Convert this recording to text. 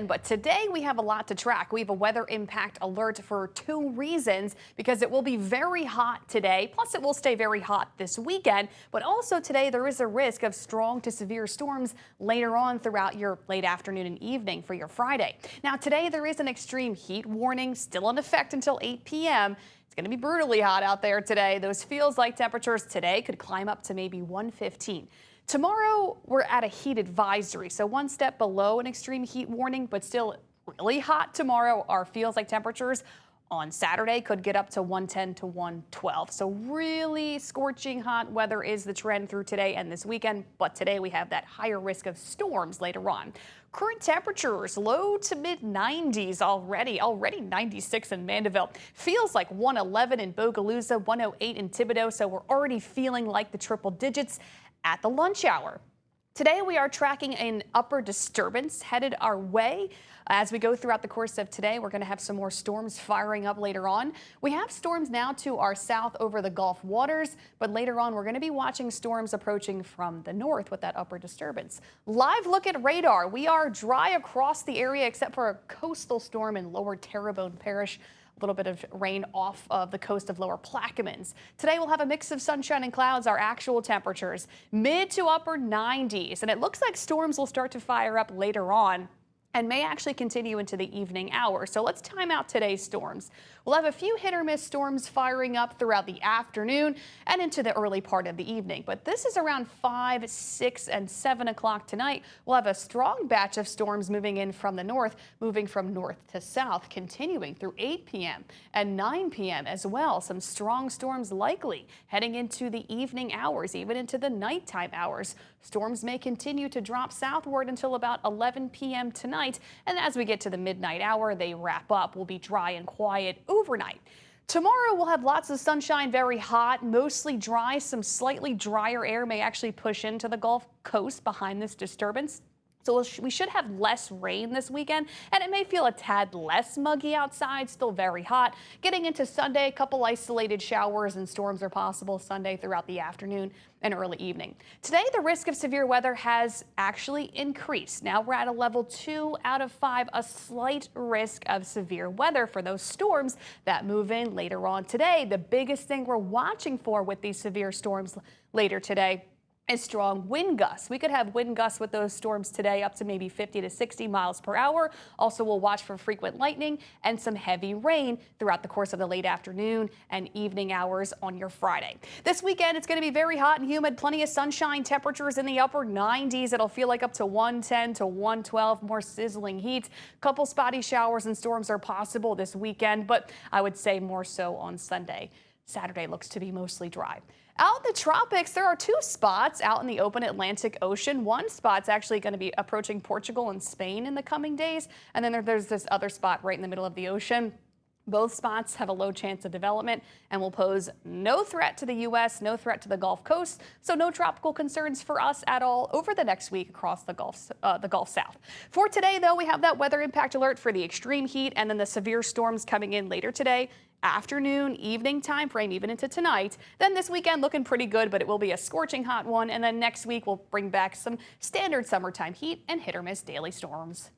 But today we have a lot to track. We have a weather impact alert for two reasons, because it will be very hot today. Plus, it will stay very hot this weekend. But also today, there is a risk of strong to severe storms later on throughout your late afternoon and evening for your Friday. Now, today there is an extreme heat warning still in effect until 8 p.m. It's going to be brutally hot out there today. Those feels like temperatures today could climb up to maybe 115. Tomorrow, we're at a heat advisory, so one step below an extreme heat warning, but still really hot tomorrow. Our feels like temperatures on Saturday could get up to 110 to 112. So really scorching hot weather is the trend through today and this weekend. But today we have that higher risk of storms later on. Current temperatures low to mid 90s already 96 in Mandeville. Feels like 111 in Bogalusa, 108 in Thibodaux. So we're already feeling like the triple digits at the lunch hour. Today we are tracking an upper disturbance headed our way. As we go throughout the course of today, we're going to have some more storms firing up later on. We have storms now to our south over the Gulf waters, but later on we're going to be watching storms approaching from the north with that upper disturbance. Live look at radar. We are dry across the area except for a coastal storm in lower Terrebonne Parish. A little bit of rain off of the coast of lower Plaquemines. Today we'll have a mix of sunshine and clouds. Our actual temperatures mid to upper 90s, and it looks like storms will start to fire up later on and may actually continue into the evening hours. So let's time out today's storms. We'll have a few hit or miss storms firing up throughout the afternoon and into the early part of the evening. But this is around 5, 6, and 7 o'clock tonight. We'll have a strong batch of storms moving in from the north, moving from north to south, continuing through 8 p.m. and 9 p.m. as well. Some strong storms likely heading into the evening hours, even into the nighttime hours. Storms may continue to drop southward until about 11 p.m. tonight. And as we get to the midnight hour, they wrap up. We'll be dry and quiet overnight. Tomorrow we'll have lots of sunshine, very hot, mostly dry. Some slightly drier air may actually push into the Gulf Coast behind this disturbance. So we should have less rain this weekend, and it may feel a tad less muggy outside, still very hot. Getting into Sunday, a couple isolated showers and storms are possible Sunday throughout the afternoon and early evening. Today, the risk of severe weather has actually increased. Now we're at a level 2 out of 5, a slight risk of severe weather for those storms that move in later on today. The biggest thing we're watching for with these severe storms later today is strong wind gusts. We could have wind gusts with those storms today up to maybe 50 to 60 miles per hour. Also, we'll watch for frequent lightning and some heavy rain throughout the course of the late afternoon and evening hours on your Friday. This weekend, it's going to be very hot and humid. Plenty of sunshine, temperatures in the upper 90s. It'll feel like up to 110 to 112, more sizzling heat. Couple spotty showers and storms are possible this weekend, but I would say more so on Sunday. Saturday looks to be mostly dry. Out in the tropics, there are two spots out in the open Atlantic Ocean. One spot's actually going to be approaching Portugal and Spain in the coming days. And then there's this other spot right in the middle of the ocean. Both spots have a low chance of development and will pose no threat to the U.S., no threat to the Gulf Coast, so no tropical concerns for us at all over the next week across the Gulf South. For today, though, we have that weather impact alert for the extreme heat and then the severe storms coming in later today. Afternoon, evening time frame, even into tonight. Then this weekend looking pretty good, but it will be a scorching hot one. And then next week we'll bring back some standard summertime heat and hit or miss daily storms.